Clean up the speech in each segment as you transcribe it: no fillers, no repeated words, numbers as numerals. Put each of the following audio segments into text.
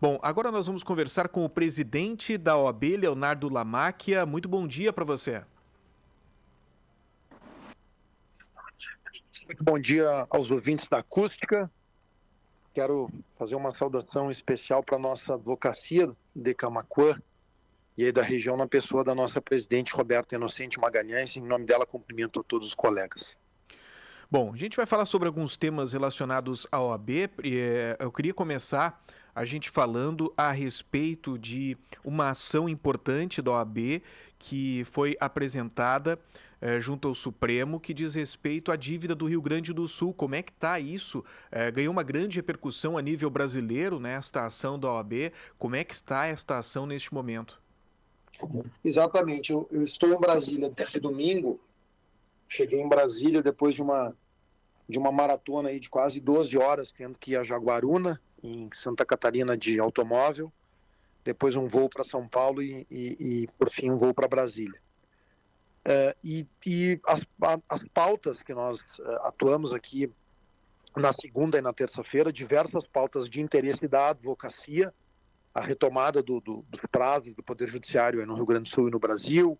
Bom, agora nós vamos conversar com o presidente da OAB, Leonardo Lamacchia. Muito bom dia para você. Muito bom dia aos ouvintes da Acústica. Quero fazer uma saudação especial para a nossa advocacia de Camaquã e aí da região, na pessoa da nossa presidente Roberta Inocente Magalhães. Em nome dela, cumprimento a todos os colegas. Bom, a gente vai falar sobre alguns temas relacionados à OAB. Eu queria começar a gente falando a respeito de uma ação importante da OAB que foi apresentada junto ao Supremo, que diz respeito à dívida do Rio Grande do Sul. Como é que está isso? Ganhou uma grande repercussão a nível brasileiro, né, esta ação da OAB. Como é que está esta ação neste momento? Exatamente. Eu estou em Brasília desde domingo. Cheguei em Brasília depois de uma maratona aí de quase 12 horas, tendo que ir a Jaguaruna, em Santa Catarina, de automóvel, depois um voo para São Paulo e, por fim, um voo para Brasília. As pautas que nós atuamos aqui na segunda e na terça-feira, diversas pautas de interesse da advocacia, a retomada dos prazos do Poder Judiciário no Rio Grande do Sul e no Brasil,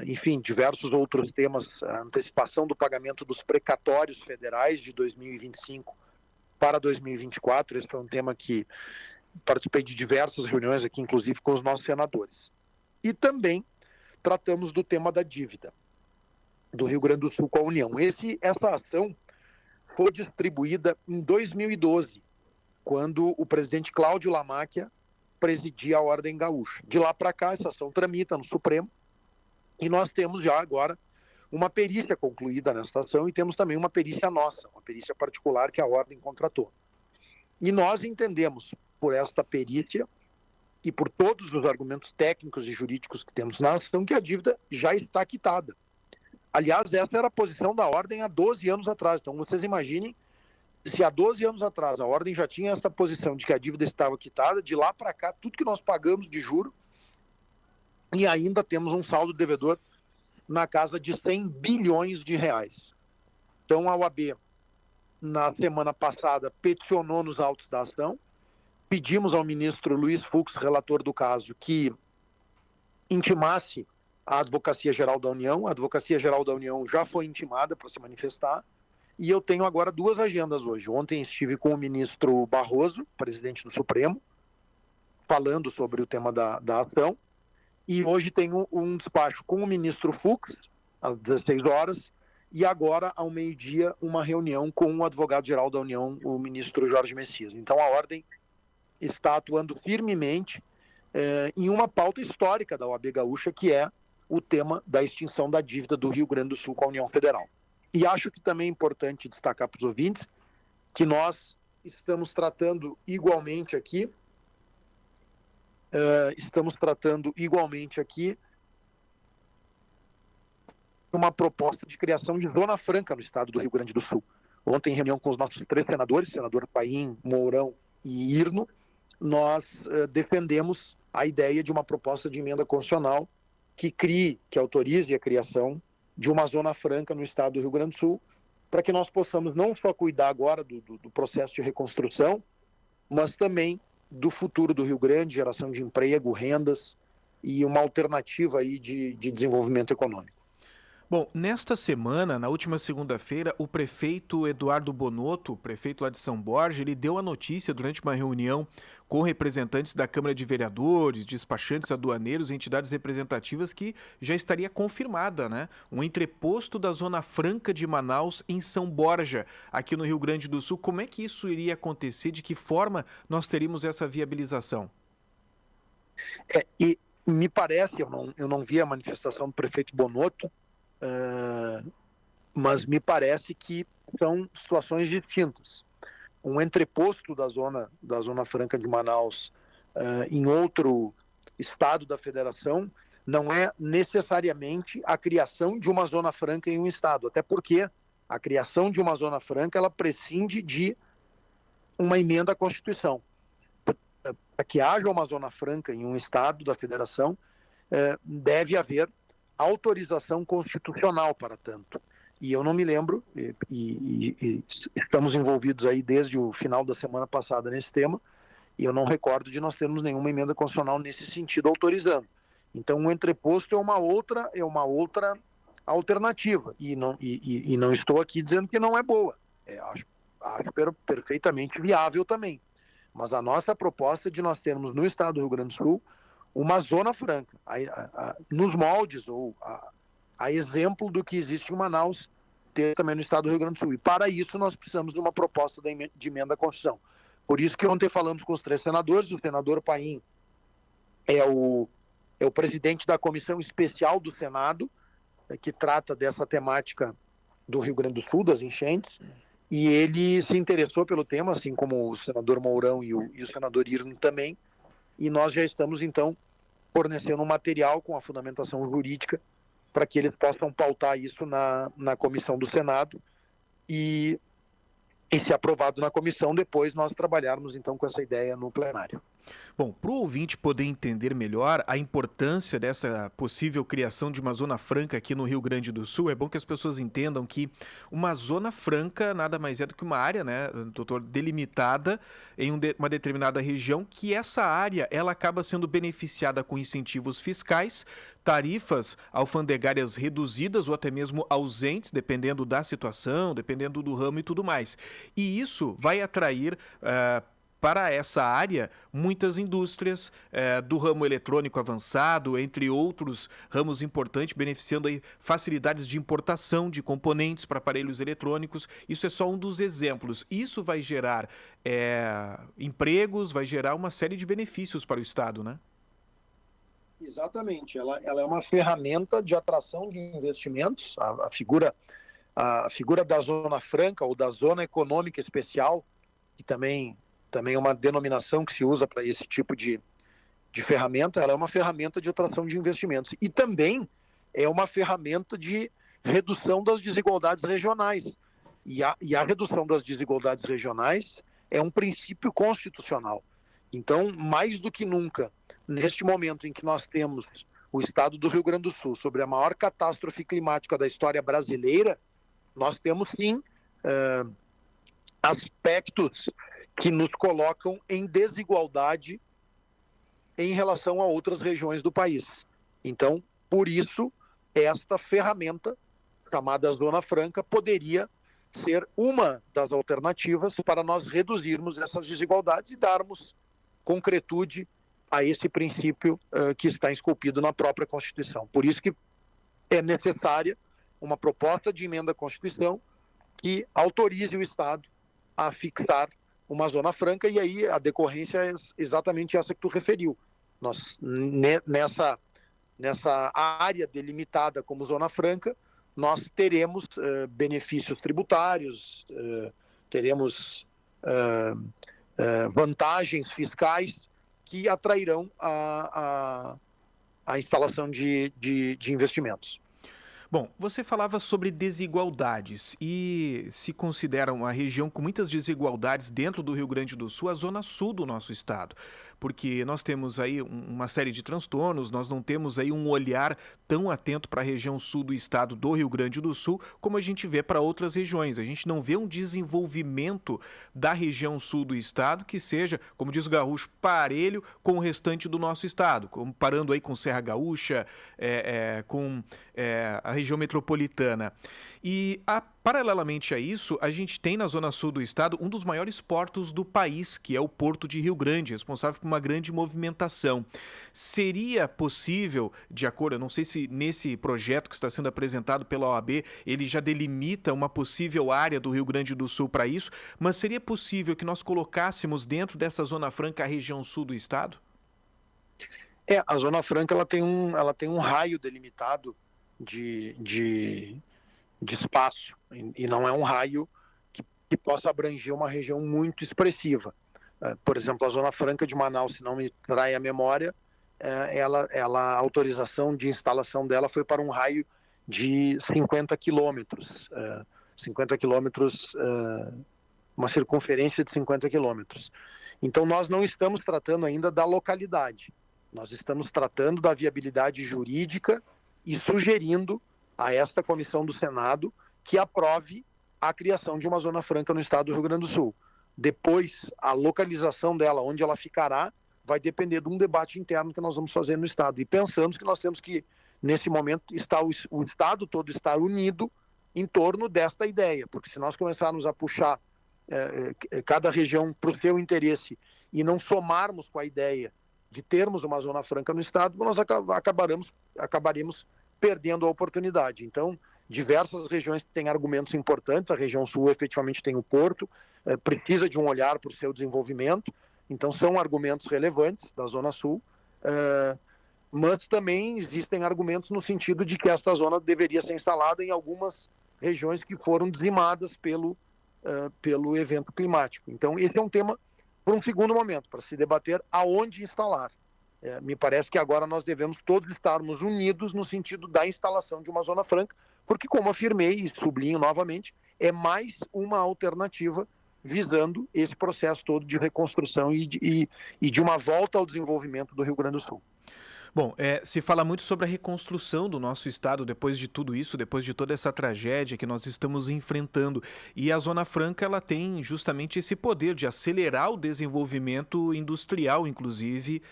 enfim, diversos outros temas, a antecipação do pagamento dos precatórios federais de 2025 para 2024, esse foi um tema que participei de diversas reuniões aqui, inclusive com os nossos senadores. E também tratamos do tema da dívida do Rio Grande do Sul com a União. Essa ação foi distribuída em 2012, quando o presidente Cláudio Lamacchia presidia a Ordem Gaúcha. De lá para cá, essa ação tramita no Supremo, e nós temos já agora uma perícia concluída nesta ação e temos também uma perícia nossa, uma perícia particular que a Ordem contratou. E nós entendemos, por esta perícia e por todos os argumentos técnicos e jurídicos que temos na ação, que a dívida já está quitada. Aliás, essa era a posição da Ordem há 12 anos atrás. Então, vocês imaginem, se há 12 anos atrás a Ordem já tinha essa posição de que a dívida estava quitada, de lá para cá, tudo que nós pagamos de juro, e ainda temos um saldo devedor na casa de 100 bilhões de reais. Então, a OAB, na semana passada, peticionou nos autos da ação, pedimos ao ministro Luiz Fux, relator do caso, que intimasse a Advocacia Geral da União. A Advocacia Geral da União já foi intimada para se manifestar, e eu tenho agora duas agendas hoje. Ontem estive com o ministro Barroso, presidente do Supremo, falando sobre o tema da ação, e hoje tenho um despacho com o ministro Fux, às 16 horas, e agora, ao meio-dia, uma reunião com o advogado-geral da União, o ministro Jorge Messias. Então, a Ordem está atuando firmemente em uma pauta histórica da OAB Gaúcha, que é o tema da extinção da dívida do Rio Grande do Sul com a União Federal. E acho que também é importante destacar para os ouvintes que nós estamos tratando igualmente aqui uma proposta de criação de Zona Franca no estado do Rio Grande do Sul. Ontem, em reunião com os nossos três senadores, senador Paim, Mourão e Irno, nós defendemos a ideia de uma proposta de emenda constitucional que autorize a criação de uma Zona Franca no estado do Rio Grande do Sul, para que nós possamos não só cuidar agora do processo de reconstrução, mas também do futuro do Rio Grande, geração de emprego, rendas e uma alternativa aí de desenvolvimento econômico. Bom, nesta semana, na última segunda-feira, o prefeito Eduardo Bonotto, prefeito lá de São Borja, ele deu a notícia durante uma reunião com representantes da Câmara de Vereadores, despachantes aduaneiros e entidades representativas que já estaria confirmada, né? Um entreposto da Zona Franca de Manaus em São Borja, aqui no Rio Grande do Sul. Como é que isso iria acontecer? De que forma nós teríamos essa viabilização? E me parece, eu não vi a manifestação do prefeito Bonotto, mas me parece que são situações distintas. Um entreposto da Zona Franca de Manaus em outro estado da federação não é necessariamente a criação de uma Zona Franca em um estado, até porque a criação de uma Zona Franca ela prescinde de uma emenda à Constituição. Para que haja uma Zona Franca em um estado da federação, deve haver autorização constitucional para tanto. E eu não me lembro, e estamos envolvidos aí desde o final da semana passada nesse tema, e eu não recordo de nós termos nenhuma emenda constitucional nesse sentido autorizando. Então, o entreposto é uma outra alternativa, e não estou aqui dizendo que não é boa. Acho perfeitamente viável também. Mas a nossa proposta é de nós termos no estado do Rio Grande do Sul uma zona franca, nos moldes, ou a exemplo do que existe em Manaus, ter também no estado do Rio Grande do Sul. E para isso nós precisamos de uma proposta de emenda à Constituição. Por isso que ontem falamos com os 3 senadores, o senador Paim é o presidente da comissão especial do Senado, que trata dessa temática do Rio Grande do Sul, das enchentes, e ele se interessou pelo tema, assim como o senador Mourão e o senador Irno também, e nós já estamos, então, fornecendo um material com a fundamentação jurídica para que eles possam pautar isso na comissão do Senado e se aprovado na comissão, depois nós trabalharmos, então, com essa ideia no plenário. Bom, para o ouvinte poder entender melhor a importância dessa possível criação de uma zona franca aqui no Rio Grande do Sul, é bom que as pessoas entendam que uma zona franca nada mais é do que uma área, né, doutor, delimitada em uma determinada região, que essa área ela acaba sendo beneficiada com incentivos fiscais, tarifas alfandegárias reduzidas ou até mesmo ausentes, dependendo da situação, dependendo do ramo e tudo mais. E isso vai atrair para essa área muitas indústrias do ramo eletrônico avançado, entre outros ramos importantes, beneficiando aí facilidades de importação de componentes para aparelhos eletrônicos. Isso é só um dos exemplos. Isso vai gerar empregos, vai gerar uma série de benefícios para o Estado, né? Exatamente. Ela é uma ferramenta de atração de investimentos. A figura da Zona Franca ou da Zona Econômica Especial, que também é uma denominação que se usa para esse tipo de ferramenta, ela é uma ferramenta de atração de investimentos. E também é uma ferramenta de redução das desigualdades regionais. E a redução das desigualdades regionais é um princípio constitucional. Então, mais do que nunca, neste momento em que nós temos o estado do Rio Grande do Sul sobre a maior catástrofe climática da história brasileira, nós temos sim aspectos que nos colocam em desigualdade em relação a outras regiões do país. Então, por isso, esta ferramenta, chamada Zona Franca, poderia ser uma das alternativas para nós reduzirmos essas desigualdades e darmos concretude a esse princípio que está esculpido na própria Constituição. Por isso que é necessária uma proposta de emenda à Constituição que autorize o Estado a fixar uma zona franca, e aí a decorrência é exatamente essa que tu referiu. Nós, nessa área delimitada como zona franca, nós teremos benefícios tributários, teremos vantagens fiscais que atrairão a instalação de investimentos. Bom, você falava sobre desigualdades e se considera uma região com muitas desigualdades dentro do Rio Grande do Sul, a zona sul do nosso estado, porque nós temos aí uma série de transtornos, nós não temos aí um olhar tão atento para a região sul do estado do Rio Grande do Sul como a gente vê para outras regiões. A gente não vê um desenvolvimento da região sul do estado que seja, como diz o gaúcho, parelho com o restante do nosso estado, comparando aí com Serra Gaúcha, com a região metropolitana. E paralelamente a isso, a gente tem na zona sul do estado um dos maiores portos do país, que é o Porto de Rio Grande, responsável por uma grande movimentação. Seria possível, de acordo, eu não sei se nesse projeto que está sendo apresentado pela OAB, ele já delimita uma possível área do Rio Grande do Sul para isso, mas seria possível que nós colocássemos dentro dessa zona franca a região sul do estado? A Zona Franca ela tem um raio delimitado de espaço, e não é um raio que possa abranger uma região muito expressiva. Por exemplo, a Zona Franca de Manaus, se não me trai a memória, a autorização de instalação dela foi para um raio de 50 quilômetros. 50 quilômetros, uma circunferência de 50 quilômetros. Então, nós não estamos tratando ainda da localidade. Nós estamos tratando da viabilidade jurídica e sugerindo a esta comissão do Senado que aprove a criação de uma zona franca no estado do Rio Grande do Sul. Depois, a localização dela, onde ela ficará, vai depender de um debate interno que nós vamos fazer no Estado. E pensamos que nós temos que, nesse momento, o Estado todo estar unido em torno desta ideia, porque se nós começarmos a puxar cada região para o seu interesse e não somarmos com a ideia de termos uma zona franca no Estado, nós acabaremos perdendo a oportunidade. Então, diversas regiões têm argumentos importantes, a região sul efetivamente tem o porto, precisa de um olhar para o seu desenvolvimento, então são argumentos relevantes da Zona Sul, mas também existem argumentos no sentido de que esta zona deveria ser instalada em algumas regiões que foram dizimadas pelo evento climático. Então esse é um tema para um segundo momento, para se debater aonde instalar. Me parece que agora nós devemos todos estarmos unidos no sentido da instalação de uma zona franca, porque, como afirmei e sublinho novamente, é mais uma alternativa visando esse processo todo de reconstrução e de uma volta ao desenvolvimento do Rio Grande do Sul. Bom, se fala muito sobre a reconstrução do nosso estado depois de tudo isso, depois de toda essa tragédia que nós estamos enfrentando. E a Zona Franca, ela tem justamente esse poder de acelerar o desenvolvimento industrial, inclusive,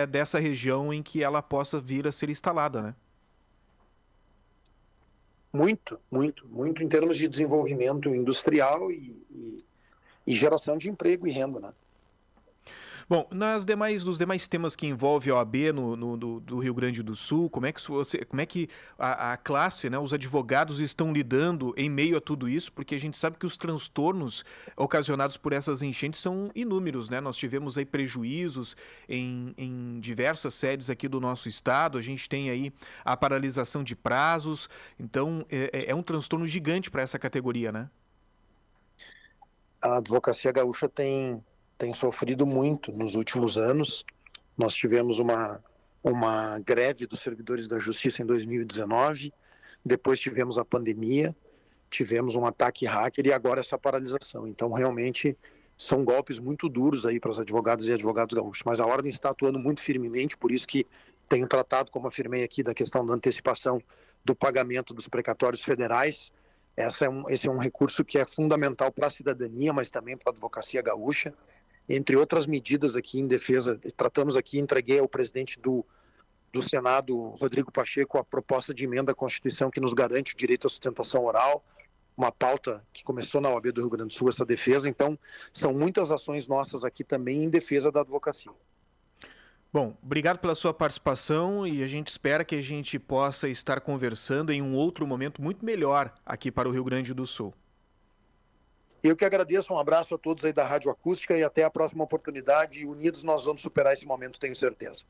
dessa região em que ela possa vir a ser instalada, né? Muito, muito, muito em termos de desenvolvimento industrial e geração de emprego e renda, né? Bom, nos demais temas que envolvem a OAB do Rio Grande do Sul, como é que a classe, né, os advogados estão lidando em meio a tudo isso? Porque a gente sabe que os transtornos ocasionados por essas enchentes são inúmeros, né? Nós tivemos aí prejuízos em diversas sedes aqui do nosso estado, a gente tem aí a paralisação de prazos, então é um transtorno gigante para essa categoria, né? A advocacia gaúcha tem sofrido muito nos últimos anos. Nós tivemos uma greve dos servidores da Justiça em 2019, depois tivemos a pandemia, tivemos um ataque hacker e agora essa paralisação. Então, realmente, são golpes muito duros aí para os advogados e advogados gaúchos. Mas a Ordem está atuando muito firmemente, por isso que tenho tratado, como afirmei aqui, da questão da antecipação do pagamento dos precatórios federais. Esse é um recurso que é fundamental para a cidadania, mas também para a advocacia gaúcha. Entre outras medidas aqui em defesa, tratamos aqui, entreguei ao presidente do Senado, Rodrigo Pacheco, a proposta de emenda à Constituição que nos garante o direito à sustentação oral, uma pauta que começou na OAB do Rio Grande do Sul, essa defesa. Então, são muitas ações nossas aqui também em defesa da advocacia. Bom, obrigado pela sua participação e a gente espera que a gente possa estar conversando em um outro momento muito melhor aqui para o Rio Grande do Sul. Eu que agradeço, um abraço a todos aí da Rádio Acústica e até a próxima oportunidade. E unidos nós vamos superar esse momento, tenho certeza.